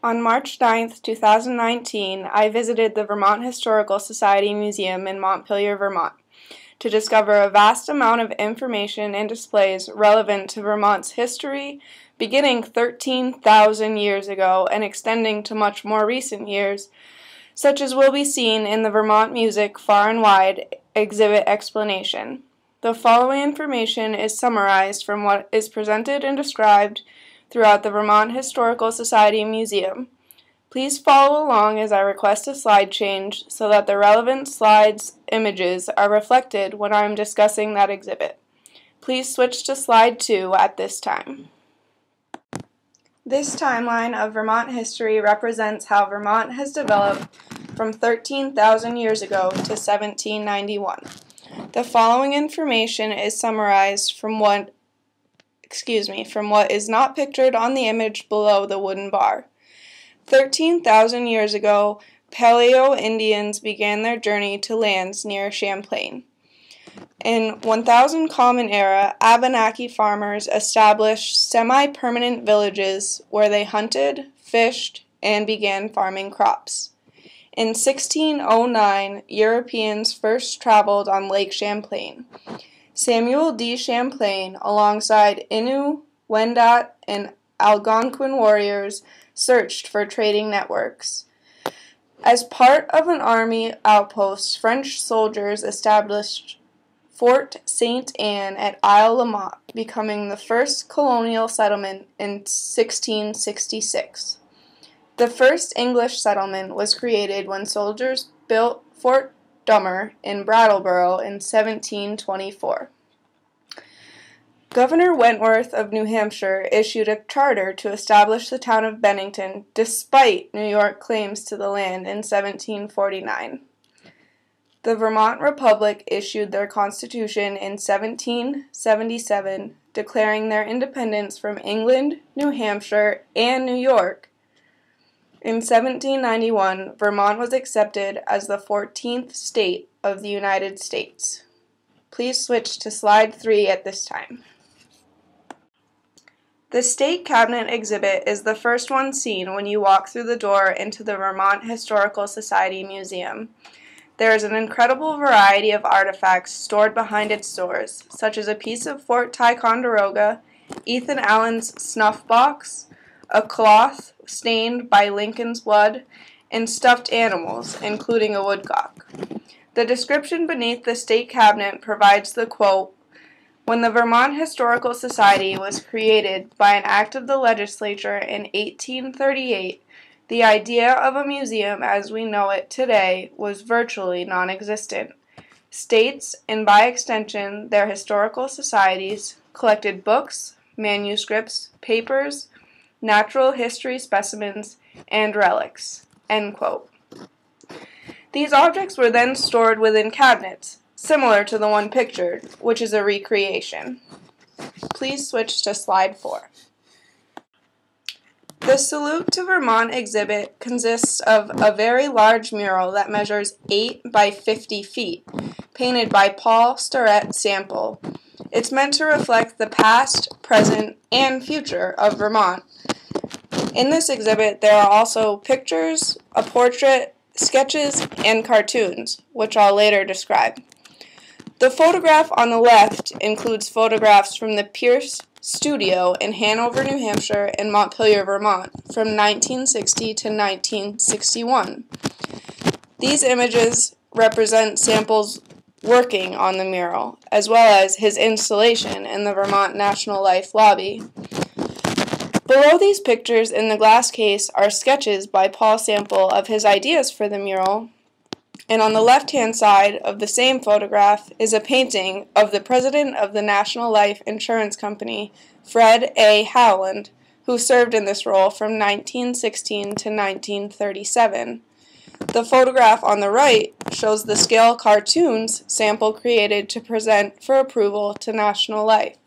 On March 9, 2019, I visited the Vermont Historical Society Museum in Montpelier, Vermont, to discover a vast amount of information and displays relevant to Vermont's history, beginning 13,000 years ago and extending to much more recent years, such as will be seen in the Vermont Music Far and Wide exhibit explanation. The following information is summarized from what is presented and described throughout the Vermont Historical Society Museum. Please follow along as I request a slide change so that the relevant slide's images are reflected when I am discussing that exhibit. Please switch to slide 2 at this time. This timeline of Vermont history represents how Vermont has developed from 13,000 years ago to 1791. The following information is summarized from what is not pictured on the image below the wooden bar. 13,000 years ago, Paleo-Indians began their journey to lands near Champlain. In 1000 Common Era, Abenaki farmers established semi-permanent villages where they hunted, fished, and began farming crops. In 1609, Europeans first traveled on Lake Champlain. Samuel D. Champlain, alongside Innu, Wendat, and Algonquin warriors, searched for trading networks. As part of an army outpost, French soldiers established Fort Sainte Anne at Isle La Motte, becoming the first colonial settlement in 1666. The first English settlement was created when soldiers built Fort Dummer in Brattleboro in 1724. Governor Wentworth of New Hampshire issued a charter to establish the town of Bennington despite New York claims to the land in 1749. The Vermont Republic issued their constitution in 1777, declaring their independence from England, New Hampshire, and New York. In 1791, Vermont was accepted as the 14th state of the United States. Please switch to slide 3 at this time. The State Cabinet exhibit is the first one seen when you walk through the door into the Vermont Historical Society Museum. There is an incredible variety of artifacts stored behind its doors, such as a piece of Fort Ticonderoga, Ethan Allen's snuff box, a cloth stained by Lincoln's blood, and stuffed animals, including a woodcock. The description beneath the State Cabinet provides the quote, "When the Vermont Historical Society was created by an act of the legislature in 1838, the idea of a museum as we know it today was virtually non-existent. States, and by extension their historical societies, collected books, manuscripts, papers, natural history specimens, and relics." End quote. These objects were then stored within cabinets, similar to the one pictured, which is a recreation. Please switch to slide 4. The Salute to Vermont exhibit consists of a very large mural that measures 8 by 50 feet, painted by Paul Starrett Sample. It's meant to reflect the past, present, and future of Vermont. In this exhibit, there are also pictures, a portrait, sketches, and cartoons, which I'll later describe. The photograph on the left includes photographs from the Pierce Studio in Hanover, New Hampshire, and Montpelier, Vermont, from 1960 to 1961. These images represent Sample's working on the mural, as well as his installation in the Vermont National Life lobby. Below these pictures in the glass case are sketches by Paul Sample of his ideas for the mural, and on the left-hand side of the same photograph is a painting of the president of the National Life Insurance Company, Fred A. Howland, who served in this role from 1916 to 1937. The photograph on the right shows the scale cartoons Sample created to present for approval to National Life.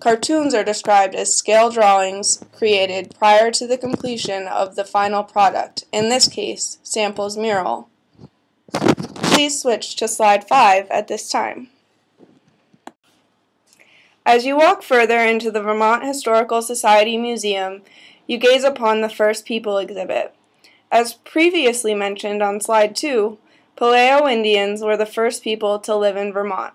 Cartoons are described as scale drawings created prior to the completion of the final product, in this case, Sample's mural. Please switch to slide 5 at this time. As you walk further into the Vermont Historical Society Museum, you gaze upon the First People exhibit. As previously mentioned on slide 2, Paleo Indians were the first people to live in Vermont.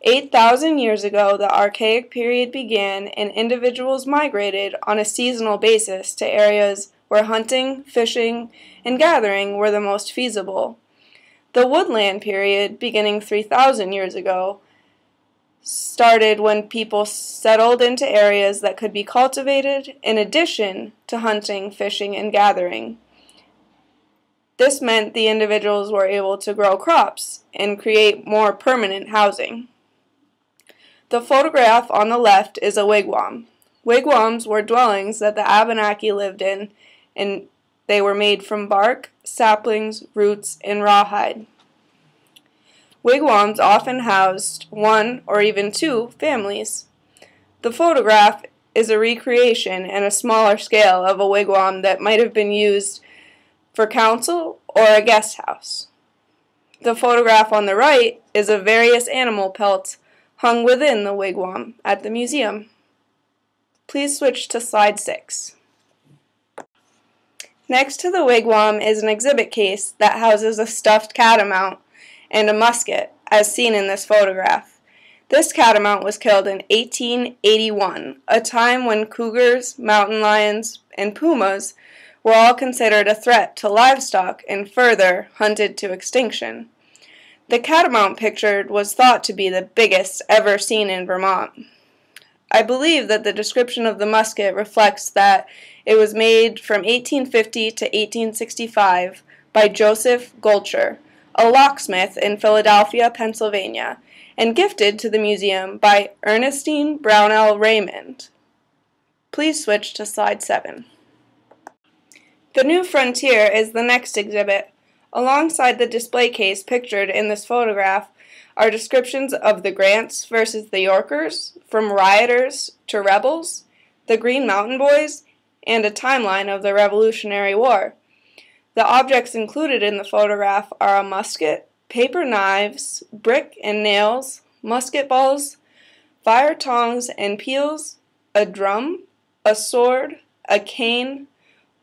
8,000 years ago, the Archaic period began, and individuals migrated on a seasonal basis to areas where hunting, fishing, and gathering were the most feasible. The Woodland period, beginning 3,000 years ago, started when people settled into areas that could be cultivated in addition to hunting, fishing, and gathering. This meant the individuals were able to grow crops and create more permanent housing. The photograph on the left is a wigwam. Wigwams were dwellings that the Abenaki lived in, and they were made from bark, saplings, roots, and rawhide. Wigwams often housed one or even two families. The photograph is a recreation and a smaller scale of a wigwam that might have been used for council or a guest house. The photograph on the right is of various animal pelts hung within the wigwam at the museum. Please switch to slide 6. Next to the wigwam is an exhibit case that houses a stuffed catamount and a musket, as seen in this photograph. This catamount was killed in 1881, a time when cougars, mountain lions, and pumas were all considered a threat to livestock and further hunted to extinction. The catamount pictured was thought to be the biggest ever seen in Vermont. I believe that the description of the musket reflects that it was made from 1850 to 1865 by Joseph Gulcher, a locksmith in Philadelphia, Pennsylvania, and gifted to the museum by Ernestine Brownell Raymond. Please switch to slide 7. The New Frontier is the next exhibit. Alongside the display case pictured in this photograph are descriptions of the Grants versus the Yorkers, from rioters to rebels, the Green Mountain Boys, and a timeline of the Revolutionary War. The objects included in the photograph are a musket, paper knives, brick and nails, musket balls, fire tongs and peels, a drum, a sword, a cane,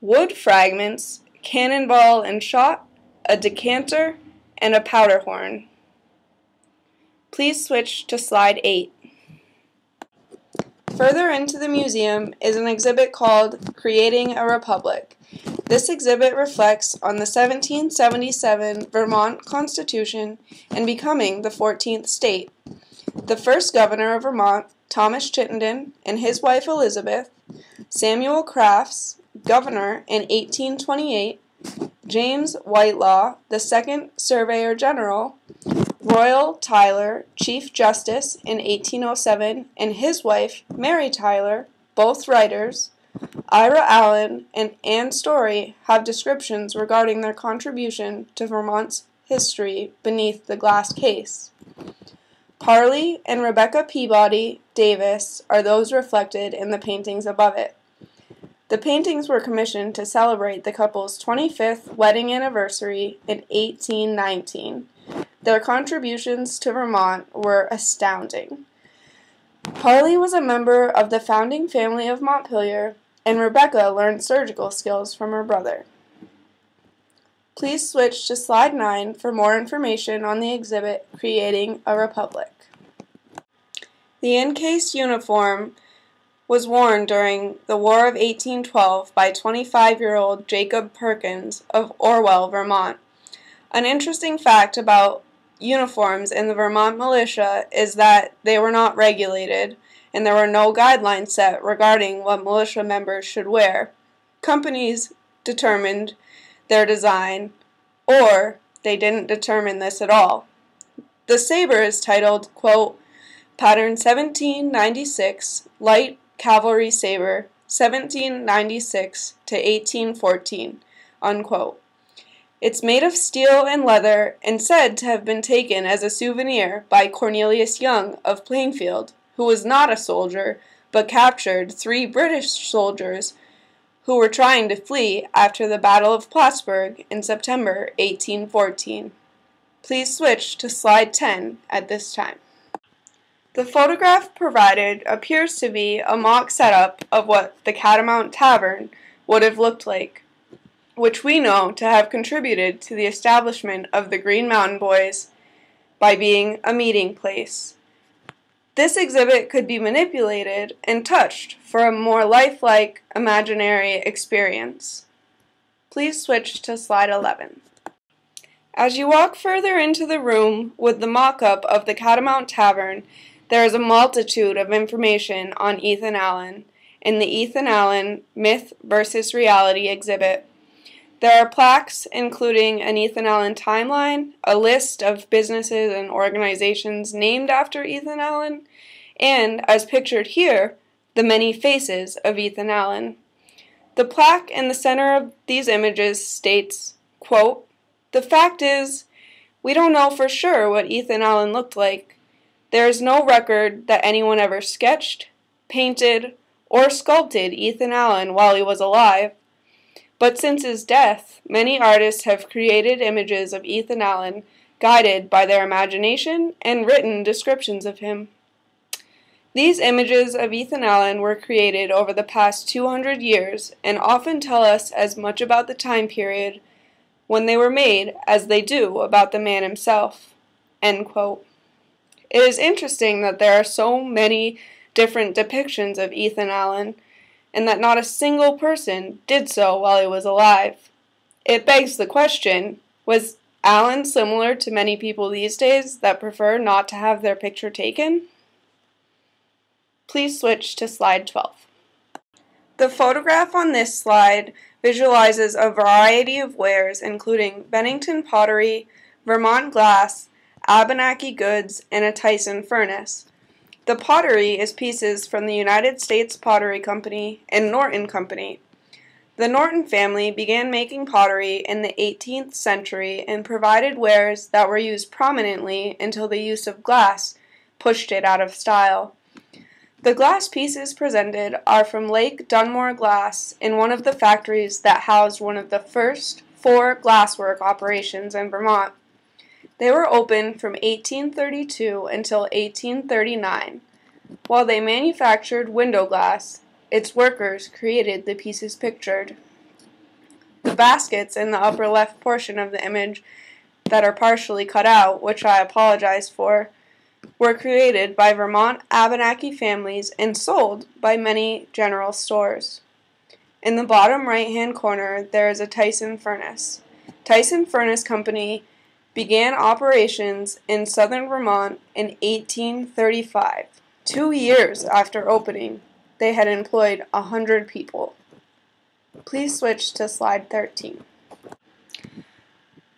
wood fragments, cannonball and shot, a decanter, and a powder horn. Please switch to slide 8. Further into the museum is an exhibit called Creating a Republic. This exhibit reflects on the 1777 Vermont Constitution and becoming the 14th state. The first governor of Vermont, Thomas Chittenden, and his wife Elizabeth, Samuel Crafts, governor in 1828, James Whitelaw, the second Surveyor General, Royal Tyler, Chief Justice in 1807, and his wife, Mary Tyler, both writers, Ira Allen and Anne Story have descriptions regarding their contribution to Vermont's history beneath the glass case. Parley and Rebecca Peabody Davis are those reflected in the paintings above it. The paintings were commissioned to celebrate the couple's 25th wedding anniversary in 1819. Their contributions to Vermont were astounding. Parley was a member of the founding family of Montpelier, and Rebecca learned surgical skills from her brother. Please switch to slide 9 for more information on the exhibit Creating a Republic. The encased uniform was worn during the War of 1812 by 25-year-old Jacob Perkins of Orwell, Vermont. An interesting fact about uniforms in the Vermont militia is that they were not regulated, and there were no guidelines set regarding what militia members should wear. Companies determined their design, or they didn't determine this at all. The saber is titled, quote, Pattern 1796, Light Cavalry Saber, 1796 to 1814, unquote. It's made of steel and leather and said to have been taken as a souvenir by Cornelius Young of Plainfield, who was not a soldier, but captured 3 British soldiers who were trying to flee after the Battle of Plattsburgh in September 1814. Please switch to slide 10 at this time. The photograph provided appears to be a mock setup of what the Catamount Tavern would have looked like, which we know to have contributed to the establishment of the Green Mountain Boys by being a meeting place. This exhibit could be manipulated and touched for a more lifelike, imaginary experience. Please switch to slide 11. As you walk further into the room with the mock-up of the Catamount Tavern, there is a multitude of information on Ethan Allen in the Ethan Allen Myth vs. Reality exhibit. There are plaques including an Ethan Allen timeline, a list of businesses and organizations named after Ethan Allen, and, as pictured here, the many faces of Ethan Allen. The plaque in the center of these images states, quote, "The fact is, we don't know for sure what Ethan Allen looked like. There is no record that anyone ever sketched, painted, or sculpted Ethan Allen while he was alive. But since his death, many artists have created images of Ethan Allen guided by their imagination and written descriptions of him. These images of Ethan Allen were created over the past 200 years and often tell us as much about the time period when they were made as they do about the man himself." End quote. It is interesting that there are so many different depictions of Ethan Allen, and that not a single person did so while he was alive. It begs the question, was Allen similar to many people these days that prefer not to have their picture taken? Please switch to slide 12. The photograph on this slide visualizes a variety of wares including Bennington pottery, Vermont glass, Abenaki goods, and a Tyson furnace. The pottery is pieces from the United States Pottery Company and Norton Company. The Norton family began making pottery in the 18th century and provided wares that were used prominently until the use of glass pushed it out of style. The glass pieces presented are from Lake Dunmore Glass in one of the factories that housed one of the first 4 glasswork operations in Vermont. They were open from 1832 until 1839. While they manufactured window glass, its workers created the pieces pictured. The baskets in the upper left portion of the image that are partially cut out, which I apologize for, were created by Vermont Abenaki families and sold by many general stores. In the bottom right-hand corner, there is a Tyson furnace. Tyson Furnace Company began operations in southern Vermont in 1835. 2 years after opening, they had employed 100 people. Please switch to slide 13.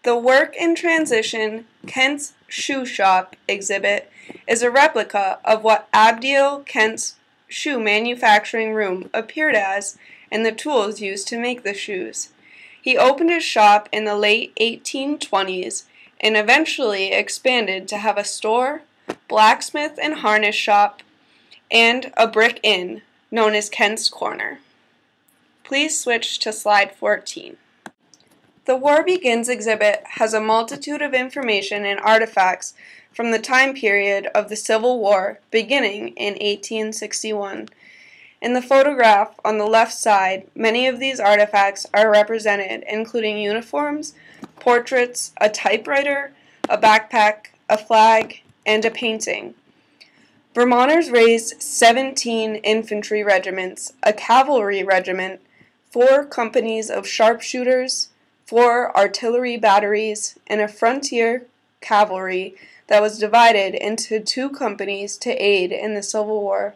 The Work in Transition Kent's Shoe Shop exhibit is a replica of what Abdiel Kent's shoe manufacturing room appeared as and the tools used to make the shoes. He opened his shop in the late 1820s and eventually expanded to have a store, blacksmith and harness shop, and a brick inn known as Kent's Corner. Please switch to slide 14. The War Begins exhibit has a multitude of information and artifacts from the time period of the Civil War beginning in 1861. In the photograph on the left side, many of these artifacts are represented, including uniforms, portraits, a typewriter, a backpack, a flag, and a painting. Vermonters raised 17 infantry regiments, a cavalry regiment, 4 companies of sharpshooters, 4 artillery batteries, and a frontier cavalry that was divided into 2 companies to aid in the Civil War.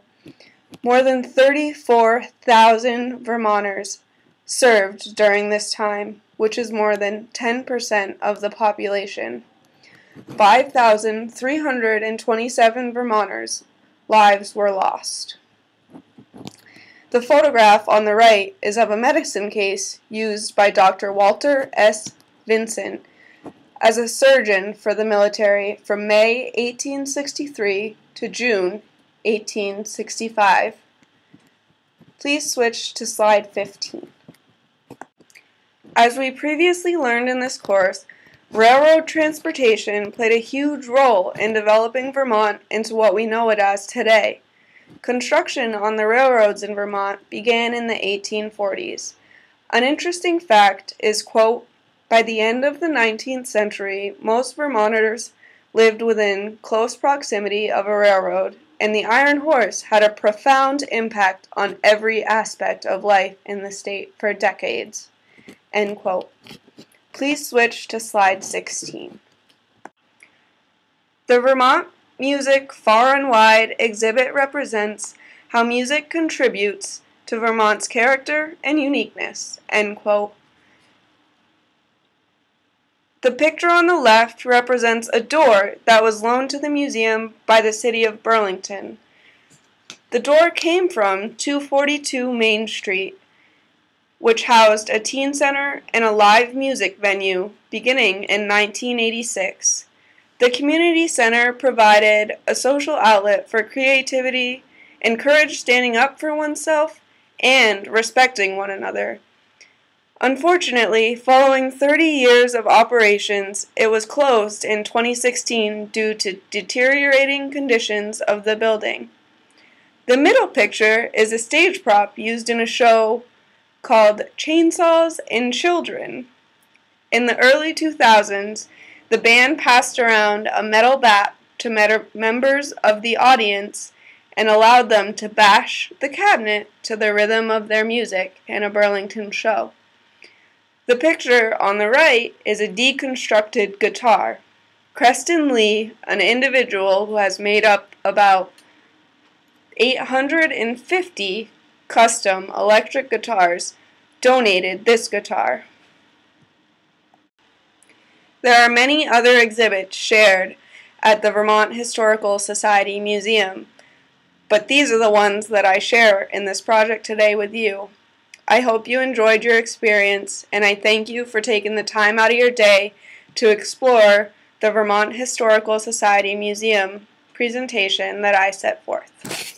More than 34,000 Vermonters served during this time, which is more than 10% of the population. 5,327 Vermonters' lives were lost. The photograph on the right is of a medicine case used by Dr. Walter S. Vincent as a surgeon for the military from May 1863 to June 1865. Please switch to slide 15. As we previously learned in this course, Railroad transportation played a huge role in developing Vermont into what we know it as today. Construction on the railroads in Vermont began in the 1840s. An interesting fact is, quote, by the end of the 19th century, most Vermonters lived within close proximity of a railroad, and the iron horse had a profound impact on every aspect of life in the state for decades, end quote. Please switch to slide 16. The Vermont Music Far and Wide exhibit represents how music contributes to Vermont's character and uniqueness, end quote. The picture on the left represents a door that was loaned to the museum by the city of Burlington. The door came from 242 Main Street, which housed a teen center and a live music venue beginning in 1986. The community center provided a social outlet for creativity, encouraged standing up for oneself, and respecting one another. Unfortunately, following 30 years of operations, it was closed in 2016 due to deteriorating conditions of the building. The middle picture is a stage prop used in a show called Chainsaws and Children. In the early 2000s, the band passed around a metal bat to members of the audience and allowed them to bash the cabinet to the rhythm of their music in a Burlington show. The picture on the right is a deconstructed guitar. Creston Lee, an individual who has made up about 850 custom electric guitars, donated this guitar. There are many other exhibits shared at the Vermont Historical Society Museum, but these are the ones that I share in this project today with you. I hope you enjoyed your experience, and I thank you for taking the time out of your day to explore the Vermont Historical Society Museum presentation that I set forth.